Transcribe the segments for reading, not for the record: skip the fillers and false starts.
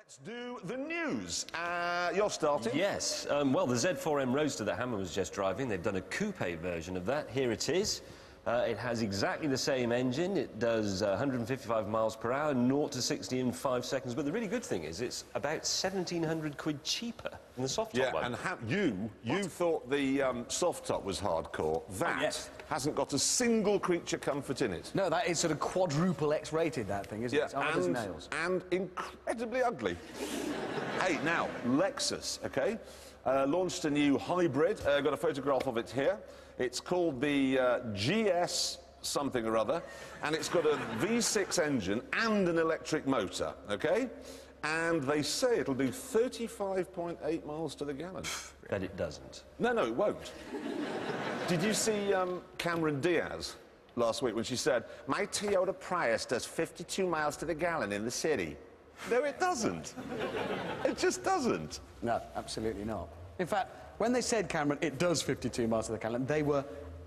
Let's do the news. You're starting? Yes. Well, the Z4M Roadster that Hammer was just driving, they've done a coupe version of that. Here it is. It has exactly the same engine. It does 155 miles per hour, 0 to 60 in 5 seconds. But the really good thing is it's about 1,700 quid cheaper than the soft top one. Yeah, and you thought the soft top was hardcore. That hasn't got a single creature comfort in it. No, that is sort of quadruple X-rated, that thing, isn't it? It's hard as nails. And incredibly ugly. Hey, now, Lexus, OK? Launched a new hybrid. Got a photograph of it here. It's called the GS something or other, and it's got a V6 engine and an electric motor, OK? And they say it'll do 35.8 miles to the gallon. Bet it doesn't. No, it won't. Did you see Cameron Diaz last week when she said, my Toyota Prius does 52 miles to the gallon in the city? No, it doesn't. It just doesn't. No, absolutely not. In fact, when they said, Cameron, it does 52 miles to the gallon, they were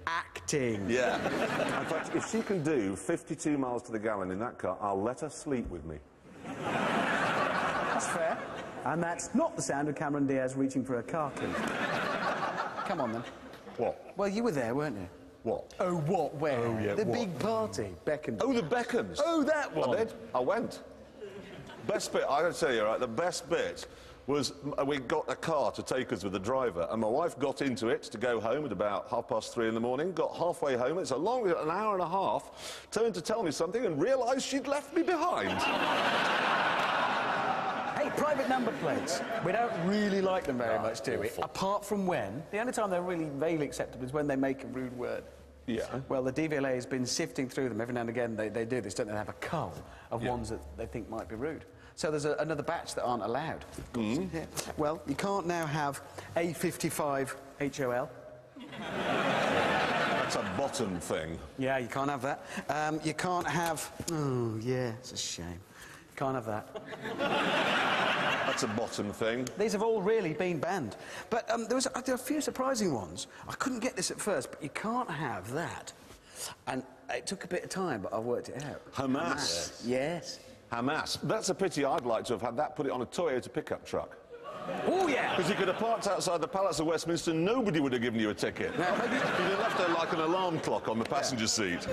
acting. Yeah. In fact, if she can do 52 miles to the gallon in that car, I'll let her sleep with me. That's fair. And that's not the sound of Cameron Diaz reaching for a car key. Come on, then. What? Well, you were there, weren't you? What? Oh, what? Where? Oh, yeah, the what? big party. Beckham. Oh, the Beckhams. Oh, that one. I did. I went. Best bit, I gotta tell you, right, the best bit was we got a car to take us with the driver, and my wife got into it to go home at about 3:30 in the morning, got halfway home, it's a long, an hour and a half, turned to tell me something and realised she'd left me behind. Hey, private number plates. We don't really like them very much, do we? Apart from when, the only time they're really vaguely acceptable is when they make a rude word. Yeah. Well, the DVLA has been sifting through them. Every now and again they do this, don't they? They have a cull of ones that they think might be rude. So there's another batch that aren't allowed. Yeah. Well, you can't now have A55 HOL. That's a bottom thing. Yeah, you can't have that. You can't have... Oh, yeah, it's a shame. Can't have that. That's a bottom thing. These have all really been banned. But there are a few surprising ones. I couldn't get this at first, but you can't have that. And it took a bit of time, but I've worked it out. Hamas. Yes. Hamas. That's a pity. I'd like to have had that, put it on a Toyota pickup truck. Oh, yeah! Because you could have parked outside the Palace of Westminster, nobody would have given you a ticket. No, you'd have left there like an alarm clock on the passenger seat.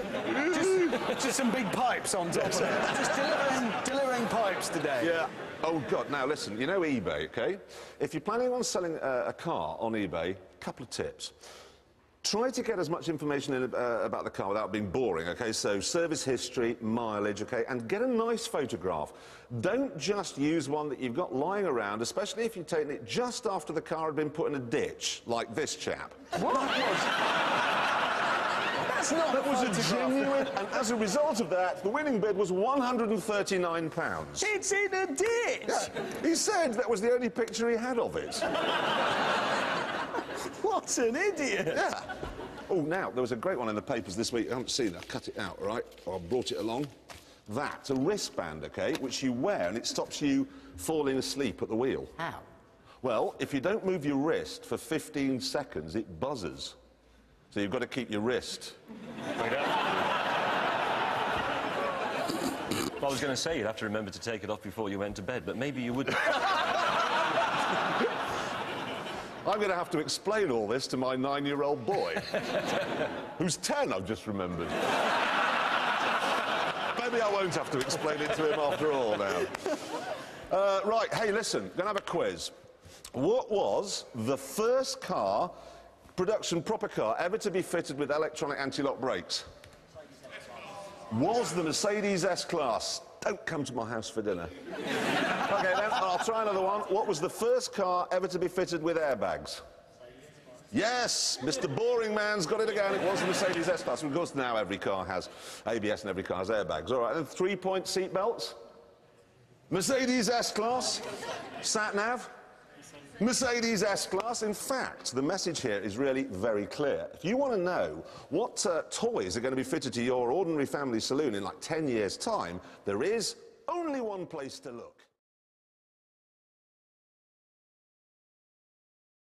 Just some big pipes on top of it. Just delivering pipes today. Yeah. Oh, God. Now, listen, you know eBay, OK? If you're planning on selling a car on eBay, a couple of tips. Try to get as much information in, about the car without being boring, OK? So service history, mileage, OK? And get a nice photograph. Don't just use one that you've got lying around, especially if you've taken it just after the car had been put in a ditch, like this chap. What? That's not That was a genuine... And as a result of that, the winning bid was £139. It's in a ditch! Yeah. He said that was the only picture he had of it. What an idiot! Yeah. Oh, now, there was a great one in the papers this week. I haven't seen it. I cut it out, all right? I brought it along. That's a wristband, OK, which you wear, and it stops you falling asleep at the wheel. How? Well, if you don't move your wrist for 15 seconds, it buzzes. So you've got to keep your wrist. I was going to say you'd have to remember to take it off before you went to bed, but maybe you wouldn't. I'm going to have to explain all this to my 9-year-old boy, who's 10, I've just remembered. Maybe I won't have to explain it to him after all now. Right, hey, listen, going to have a quiz. What was the first car, production proper car, ever to be fitted with electronic anti-lock brakes? Was the Mercedes S-Class. Don't come to my house for dinner. OK, then, I'll try another one. What was the first car ever to be fitted with airbags? Yes, Mr. Boring Man's got it again. It was the Mercedes S-Class. Of course, now every car has ABS and every car has airbags. All right, then, 3-point seat belts? Mercedes S-Class? Sat-nav? Mercedes S-Class. In fact, the message here is really very clear. If you want to know what toys are going to be fitted to your ordinary family saloon in like 10 years' time, there is only one place to look.